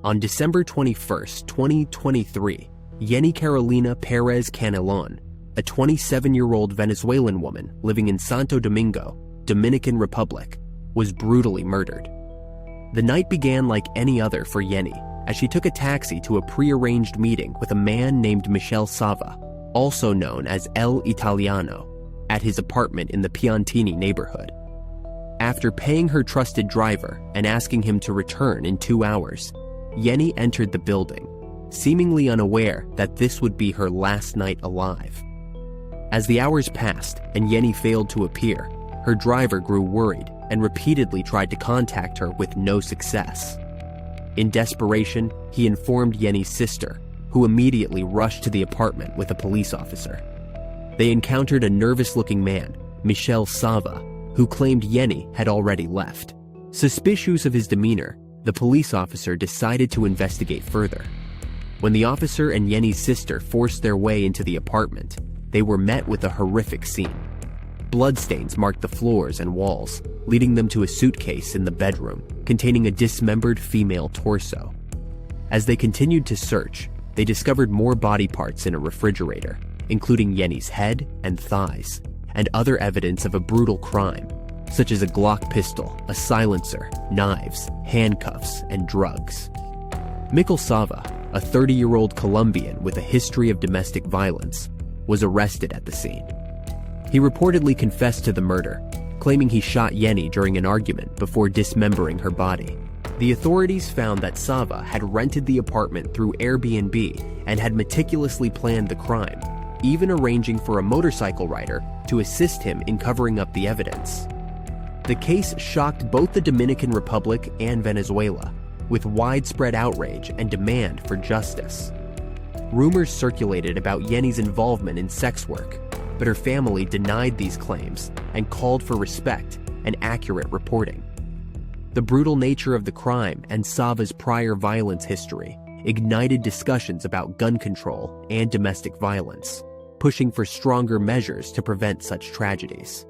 On December 21, 2023, Yenny Carolina Pérez Canelón, a 27-year-old Venezuelan woman living in Santo Domingo, Dominican Republic, was brutally murdered. The night began like any other for Yenny, as she took a taxi to a pre-arranged meeting with a man named Michel Sava, also known as El Italiano, at his apartment in the Piantini neighborhood. After paying her trusted driver and asking him to return in 2 hours, Yenny entered the building, seemingly unaware that this would be her last night alive. As the hours passed and Yenny failed to appear, her driver grew worried and repeatedly tried to contact her with no success. In desperation, he informed Yenny's sister, who immediately rushed to the apartment with a police officer. They encountered a nervous-looking man, Michel Sava, who claimed Yenny had already left. Suspicious of his demeanor, the police officer decided to investigate further. When the officer and Yenny's sister forced their way into the apartment, they were met with a horrific scene. Bloodstains marked the floors and walls, leading them to a suitcase in the bedroom containing a dismembered female torso. As they continued to search, they discovered more body parts in a refrigerator, including Yenny's head and thighs, and other evidence of a brutal crime, such as a Glock pistol, a silencer, knives, handcuffs, and drugs. Michel Sava, a 30-year-old Colombian with a history of domestic violence, was arrested at the scene. He reportedly confessed to the murder, claiming he shot Yenny during an argument before dismembering her body. The authorities found that Sava had rented the apartment through Airbnb and had meticulously planned the crime, even arranging for a motorcycle rider to assist him in covering up the evidence. The case shocked both the Dominican Republic and Venezuela, with widespread outrage and demand for justice. Rumors circulated about Yenny's involvement in sex work, but her family denied these claims and called for respect and accurate reporting. The brutal nature of the crime and Sava's prior violence history ignited discussions about gun control and domestic violence, pushing for stronger measures to prevent such tragedies.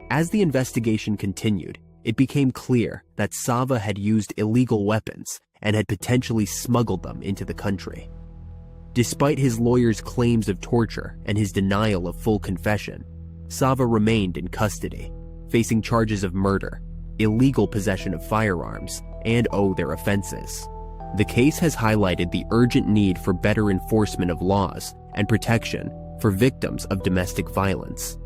As the investigation continued, it became clear that Sava had used illegal weapons and had potentially smuggled them into the country. Despite his lawyer's claims of torture and his denial of full confession, Sava remained in custody, facing charges of murder, illegal possession of firearms, and other offenses. The case has highlighted the urgent need for better enforcement of laws and protection for victims of domestic violence.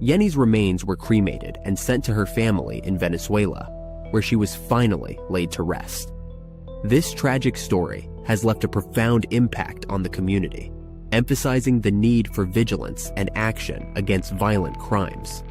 Yenny's remains were cremated and sent to her family in Venezuela, where she was finally laid to rest. This tragic story has left a profound impact on the community, emphasizing the need for vigilance and action against violent crimes.